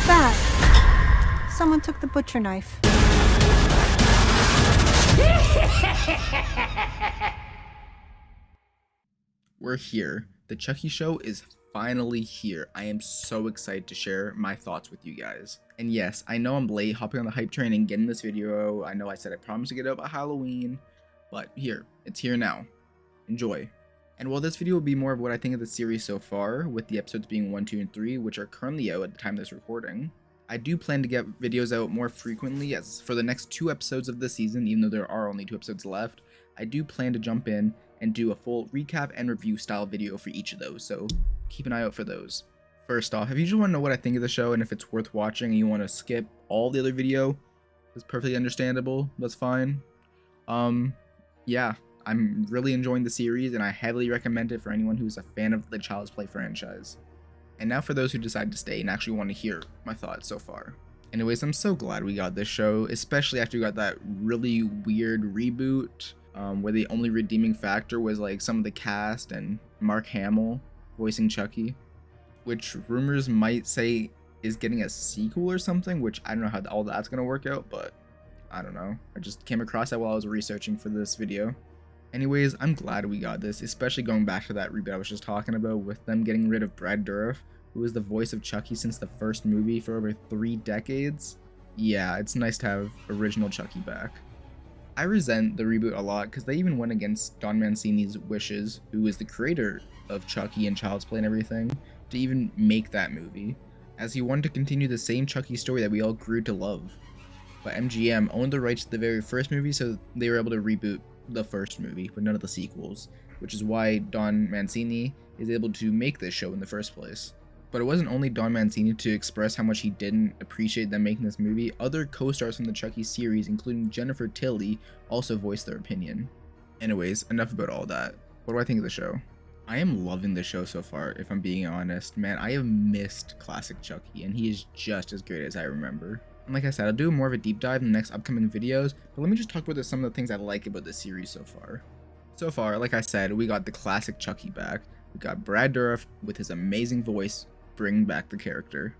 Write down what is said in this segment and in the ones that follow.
that? Someone took the butcher knife. We're here. The Chucky show is finally here. I am so excited to share my thoughts with you guys. And yes, I know I'm late hopping on the hype train and getting this video. I know I said I promised to get it out by Halloween, but it's here now. Enjoy. And while this video will be more of what I think of the series so far, with the episodes being 1, 2, and 3, which are currently out at the time of this recording, I do plan to get videos out more frequently, as for the next 2 episodes of this season, even though there are only 2 episodes left, I do plan to jump in and do a full recap and review style video for each of those, so keep an eye out for those. First off, if you just want to know what I think of the show and if it's worth watching and you want to skip all the other video, it's perfectly understandable, that's fine. Yeah, I'm really enjoying the series and I heavily recommend it for anyone who's a fan of the Child's Play franchise. And now for those who decide to stay and actually want to hear my thoughts so far. Anyways, I'm so glad we got this show, especially after we got that really weird reboot, where the only redeeming factor was like some of the cast and Mark Hamill voicing Chucky, which rumors might say is getting a sequel or something, which I don't know how all that's gonna work out, but I don't know. I just came across that while I was researching for this video. Anyways, I'm glad we got this, especially going back to that reboot I was just talking about with them getting rid of Brad Dourif, who was the voice of Chucky since the first movie for over 3 decades. Yeah, it's nice to have original Chucky back. I resent the reboot a lot because they even went against Don Mancini's wishes, who is the creator of Chucky and Child's Play and everything, to even make that movie, as he wanted to continue the same Chucky story that we all grew to love. But MGM owned the rights to the very first movie, so they were able to reboot the first movie, but none of the sequels, which is why Don Mancini is able to make this show in the first place. But it wasn't only Don Mancini to express how much he didn't appreciate them making this movie. Other co-stars from the Chucky series, including Jennifer Tilly, also voiced their opinion. Anyways, enough about all that. What do I think of the show? I am loving the show so far, if I'm being honest. Man, I have missed classic Chucky, and he is just as great as I remember. And like I said, I'll do more of a deep dive in the next upcoming videos, but let me just talk about some of the things I like about the series so far. So far, like I said, we got the classic Chucky back. We got Brad Dourif with his amazing voice bring back the character.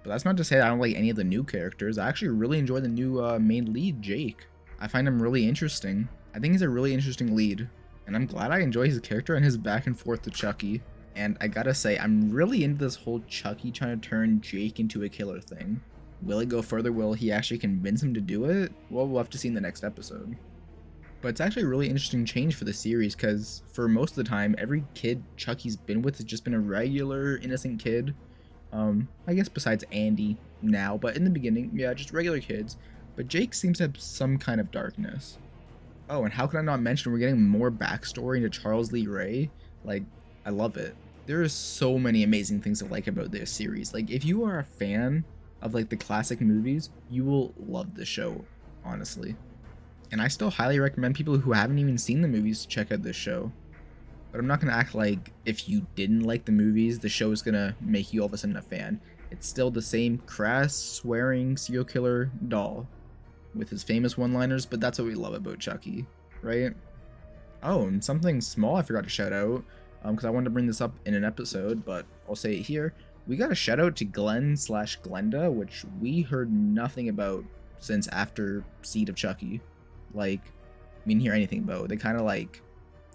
But that's not to say that I don't like any of the new characters. I actually really enjoy the new main lead, Jake. I find him really interesting. I think he's a really interesting lead, and I'm glad I enjoy his character and his back and forth to Chucky. And I gotta say, I'm really into this whole Chucky trying to turn Jake into a killer thing. Will it go further? Will he actually convince him to do it? Well, we'll have to see in the next episode. But it's actually a really interesting change for the series, because for most of the time, every kid Chucky's been with has just been a regular, innocent kid. I guess besides Andy now, but in the beginning, yeah, just regular kids. But Jake seems to have some kind of darkness. Oh, and how could I not mention we're getting more backstory into Charles Lee Ray? Like, I love it. There are so many amazing things to like about this series. Like, if you are a fan of like the classic movies, you will love the show, honestly. And I still highly recommend people who haven't even seen the movies to check out this show. But I'm not going to act like if you didn't like the movies, the show is going to make you all of a sudden a fan. It's still the same crass, swearing, serial killer doll with his famous one-liners, but that's what we love about Chucky, right? Oh, and something small I forgot to shout out, because I wanted to bring this up in an episode, but I'll say it here. We got a shout out to Glenn/Glenda, which we heard nothing about since after Seed of Chucky. Like, we didn't hear anything about. They kind of like,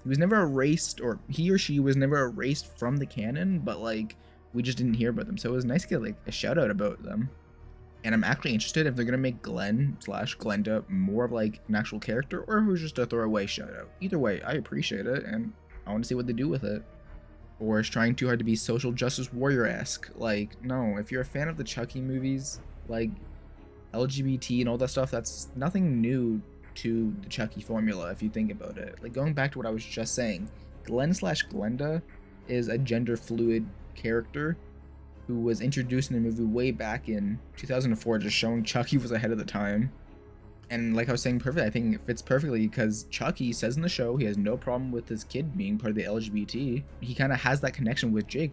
he was never erased, or he or she was never erased from the canon, but like, we just didn't hear about them. So it was nice to get like a shout out about them. And I'm actually interested if they're gonna make Glenn/Glenda more of like an actual character, or if it was just a throwaway shout out. Either way, I appreciate it, and I want to see what they do with it. Or is trying too hard to be social justice warrior-esque. Like, no, if you're a fan of the Chucky movies, like LGBT and all that stuff, that's nothing new to the Chucky formula if you think about it. Like, going back to what I was just saying, Glenn/Glenda is a gender fluid character who was introduced in the movie way back in 2004, just showing Chucky was ahead of the time. And like I was saying, perfect. I think it fits perfectly because Chucky says in the show he has no problem with his kid being part of the LGBT. He kind of has that connection with Jake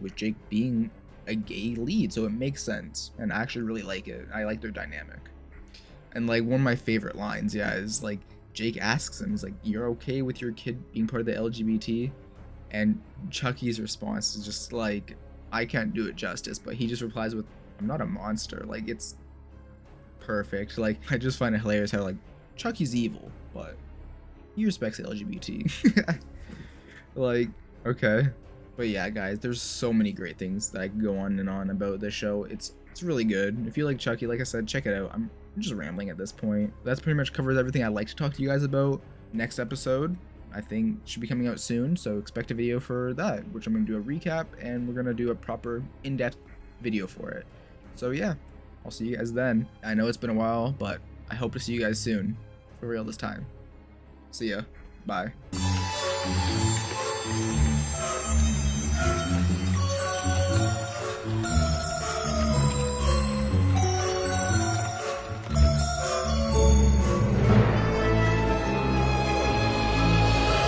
being a gay lead, so it makes sense. And I actually really like it. I like their dynamic. And like one of my favorite lines, yeah, is like Jake asks him, he's like, "You're okay with your kid being part of the LGBT?" And Chucky's response is just like, I can't do it justice, but he just replies with, I'm not a monster. Like, it's perfect. Like, I just find it hilarious how, like, Chucky's evil, but he respects the LGBT. Like, okay. But yeah, guys, there's so many great things that I can go on and on about this show. It's really good. If you like Chucky, like I said, check it out. I'm just rambling at this point. That's pretty much covers everything I'd like to talk to you guys about. Next episode, I think, should be coming out soon, so expect a video for that, which I'm going to do a recap, and we're going to do a proper in-depth video for it. So yeah, I'll see you guys then. I know it's been a while, but I hope to see you guys soon. For real this time. See ya. Bye.